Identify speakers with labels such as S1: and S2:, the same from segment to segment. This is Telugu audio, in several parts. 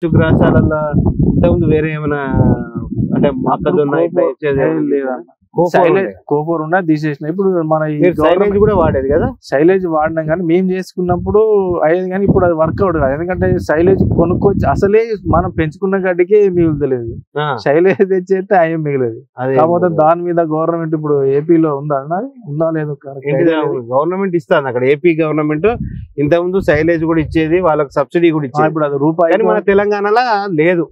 S1: గ్రాసాలలో ఇంతకుముందు వేరే ఏమైనా అంటే మొక్కజొన్న ఇట్లా ఇచ్చేది
S2: లేదా కోపర్ ఉన్నా తీసేసిన. ఇప్పుడు మన
S1: సైలేజ్ కూడా వాడేది కదా,
S2: సైలేజ్ వాడినాం కానీ మేము చేసుకున్నప్పుడు అయ్యేది కానీ ఇప్పుడు అది వర్కౌట్ కాదు. ఎందుకంటే సైలేజ్ కొనుక్కొచ్చి అసలే మనం పెంచుకున్న గడ్డికి మిగులుతలేదు, సైలేజ్ తెచ్చేస్తే అయ్యే మిగిలేదు. కాకపోతే దాని మీద గవర్నమెంట్ ఇప్పుడు ఏపీలో ఉందా లేదో
S1: గవర్నమెంట్ ఇస్తుంది అక్కడ. ఏపీ గవర్నమెంట్ ఇంతకుముందు సైలేజ్ కూడా ఇచ్చేది, వాళ్ళకి సబ్సిడీ కూడా ఇచ్చేది.
S2: ఇప్పుడు అది రూపాయి,
S1: మన తెలంగాణలో లేదు.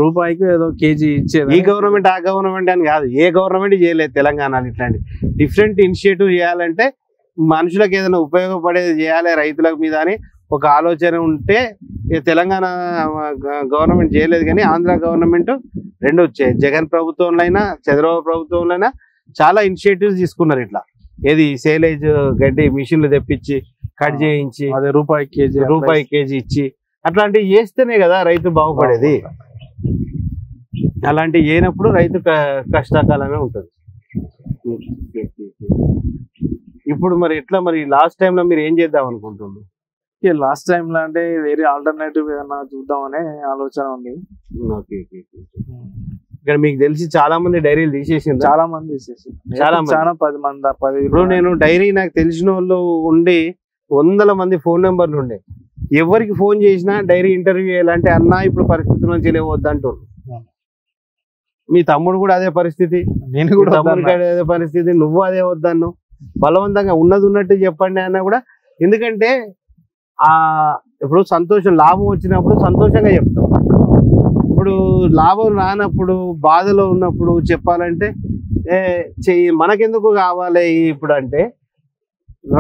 S2: రూపాయికి ఏదో కేజీ ఇచ్చేది.
S1: ఈ గవర్నమెంట్ ఆ గవర్నమెంట్ అని కాదు, ఏ గవర్నమెంట్ చేయలేదు తెలంగాణలో. ఇట్లాంటి డిఫరెంట్ ఇనిషియేటివ్ చేయాలంటే మనుషులకు ఏదైనా ఉపయోగపడేది చేయాలి రైతుల మీద అని ఒక ఆలోచన ఉంటే తెలంగాణ గవర్నమెంట్ చేయలేదు. కానీ ఆంధ్ర గవర్నమెంట్ రెండు వచ్చాయి. జగన్ ప్రభుత్వంలో అయినా చంద్రబాబు ప్రభుత్వంలో అయినా చాలా ఇనిషియేటివ్స్ తీసుకున్నారు. ఇట్లా ఏది సేలేజ్ గడ్డి మిషన్లు తెప్పించి కట్ చేయించి
S2: అదే
S1: రూపాయి కేజీ ఇచ్చి అట్లాంటివి చేస్తేనే కదా రైతు బాగుపడేది. అలాంటివి చేయనప్పుడు రైతు కష్టకాలమే ఉంటుంది. ఇప్పుడు మరి ఎట్లా, మరి లాస్ట్ టైంలో మీరు ఏం చేద్దాం అనుకుంటున్నారు?
S2: లాస్ట్ టైం లో అంటే వేరే ఆల్టర్నేటివ్ ఏదన్నా చూద్దామనే ఆలోచన ఉంది.
S1: ఇక్కడ మీకు తెలిసి చాలా మంది డైరీలు తీసేసింది,
S2: చాలా మంది తీసేసింది, చాలా 10 మంది.
S1: ఇప్పుడు నేను డైరీ నాకు తెలిసిన వాళ్ళు ఉండి 100 మంది ఫోన్ నెంబర్లు ఉండే, ఎవరికి ఫోన్ చేసినా డైరీ ఇంటర్వ్యూ చేయాలంటే అన్నా ఇప్పుడు పరిస్థితి నుంచి లేవద్దు అంటారు. మీ తమ్ముడు కూడా అదే పరిస్థితి,
S2: నేను కూడా
S1: తమ్ముడికి అదే పరిస్థితి, నువ్వు అదే వద్దన్నావు. బలవంతంగా ఉన్నది ఉన్నట్టు చెప్పండి అన్నా కూడా. ఎందుకంటే ఇప్పుడు సంతోషం లాభం వచ్చినప్పుడు సంతోషంగా చెప్తాం. ఇప్పుడు లాభం రానప్పుడు బాధలో ఉన్నప్పుడు చెప్పాలంటే మనకెందుకు కావాలి ఇప్పుడు అంటే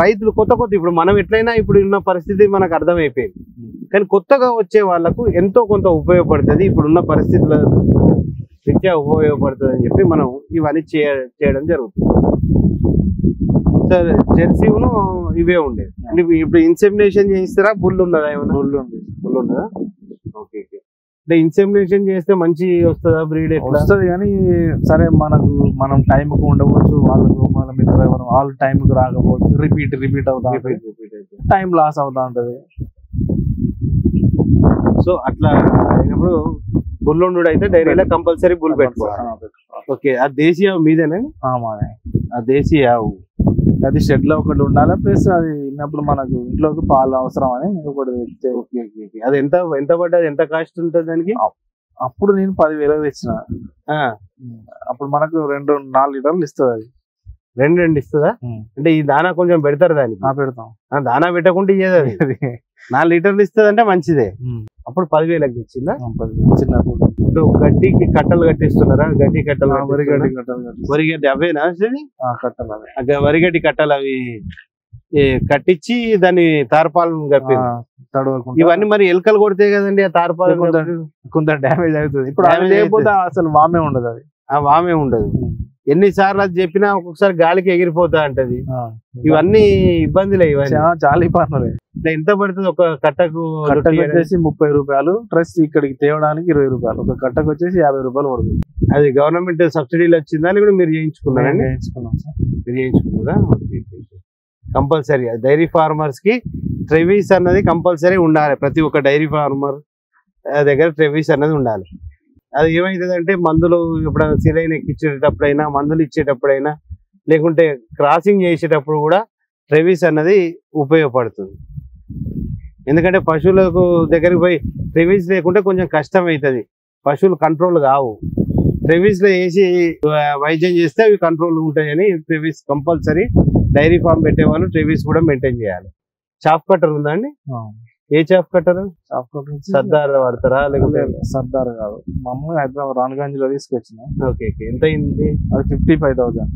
S1: రైతులు కొత్త ఇప్పుడు మనం ఎట్లయినా ఇప్పుడు ఉన్న పరిస్థితి మనకు అర్థమైపోయింది. కానీ కొత్తగా వచ్చే వాళ్ళకు ఎంతో కొంత ఉపయోగపడుతుంది, ఇప్పుడున్న పరిస్థితుల రీత్యా ఉపయోగపడుతుంది అని చెప్పి మనం ఇవన్నీ చేయడం జరుగుతుంది. సార్ జెర్సీను ఇవే ఉండేది. ఇప్పుడు ఇన్సెమినేషన్ చేయిస్తారా? బుల్ ఉన్నదా? ఏమన్నా బుల్ ఉన్నదా? ఓకే. అంటే ఇన్సెమినేషన్ చేస్తే మంచి వస్తుందా బ్రీడ్?
S2: వస్తుంది కానీ సరే మనం టైంకు ఉండవచ్చు, వాళ్ళ మిత్రులు ఎవరు వాళ్ళు టైంకి రాకపోవచ్చు, రిపీట్ అవుతా టైం లాస్ అవుతా ఉంటది.
S1: సో అట్లా అయినప్పుడు బుల్లుండు అయితే డైరీలో కంపల్సరీ బుల్ పెట్టుకోవాలి. ఓకే. ఆ దేశీయ మీదేనా?
S2: ఆ దేశీయ అది షెడ్ లో ఒకటి ఉండాలి, ప్లస్ అది విన్నప్పుడు మనకు ఇంట్లోకి పాలు అవసరం అని ఒకటి తెస్తే.
S1: అది ఎంత పడ్డది, ఎంత కాస్ట్ ఉంటుంది దానికి?
S2: అప్పుడు నేను 10,000 తెచ్చిన. అప్పుడు మనకు 4 లీటర్లు ఇస్తుంది. అది
S1: 2 ఇస్తుందా? అంటే ఈ దానా కొంచెం పెడతారు దానికి?
S2: పెడతాం.
S1: దానా పెట్టకుండా ఇయ్యేది అది 4 లీటర్లు ఇస్తుంది అంటే మంచిదే. అప్పుడు 10,000 తెచ్చిందా?
S2: చిన్నప్పుడు.
S1: గడ్డికి కట్టలు కట్టిస్తున్నారా? గడ్డి కట్టలు, వరిగడ్డి అవేనా?
S2: కట్టలు,
S1: వరిగడ్డి కట్టలు అవి కట్టించి దాన్ని తార్పాలను కప్పి ఇవన్నీ మరి ఎలుకలు కొడితే కదండి ఆ తార్పాలు
S2: కొంత డ్యామేజ్ అవుతుంది. ఇప్పుడు లేకపోతే అసలు వామే ఉండదు. అది
S1: ఆ వామే ఉండదు. ఎన్నిసార్లు అది చెప్పినా ఒక్కొక్కసారి గాలికి ఎగిరిపోతా అంటది. ఇవన్నీ ఇబ్బందులే, ఇవన్నీ
S2: చాలా ఇబ్బందులే.
S1: ఎంత పడుతుంది ఒక కట్టకు?
S2: వచ్చేసి 30 రూపాయలు, ప్లస్ ఇక్కడికి తేవడానికి 20 రూపాయలు. ఒక కట్టకు వచ్చేసి 50 రూపాయలు పడుతుంది.
S1: అది గవర్నమెంట్ సబ్సిడీలు వచ్చిందా అని కూడా మీరు చేయించుకున్నారా?
S2: చేయించుకున్నాం సార్.
S1: మీరు చేయించుకున్నారా? కంపల్సరీ డైరీ ఫార్మర్స్ కి ట్రెవిస్ అన్నది కంపల్సరీ ఉండాలి. ప్రతి ఒక్క డైరీ ఫార్మర్ దగ్గర ట్రెవిస్ అన్నది ఉండాలి. అది ఏమైతుందంటే మందులు ఎప్పుడైనా సిలైన్ ఎక్కించేటప్పుడైనా, మందులు ఇచ్చేటప్పుడైనా, లేకుంటే క్రాసింగ్ చేసేటప్పుడు కూడా ట్రెవిస్ అన్నది ఉపయోగపడుతుంది. ఎందుకంటే పశువులకు దగ్గరికి పోయి ట్రెవిస్ లేకుంటే కొంచెం కష్టం అవుతుంది, పశువులు కంట్రోల్ కావు. ట్రెవిస్ లో వేసి వైద్యం చేస్తే అవి కంట్రోల్ ఉంటాయని ట్రెవిస్ కంపల్సరీ డైరీ ఫామ్ పెట్టే వాళ్ళు ట్రెవిస్ కూడా మెయింటైన్ చేయాలి. చాప్ కట్టర్ ఉందా అండి? ఏ చాప్ కట్టర్? సర్దార్ వాడతారా లేకుంటే?
S2: సర్దార్ కాదు, మా అమ్మ హైదరాబాద్ రాణగంజ్ లో తీసుకొచ్చిన.
S1: ఓకే. ఎంత అయింది?
S2: అది 55,000.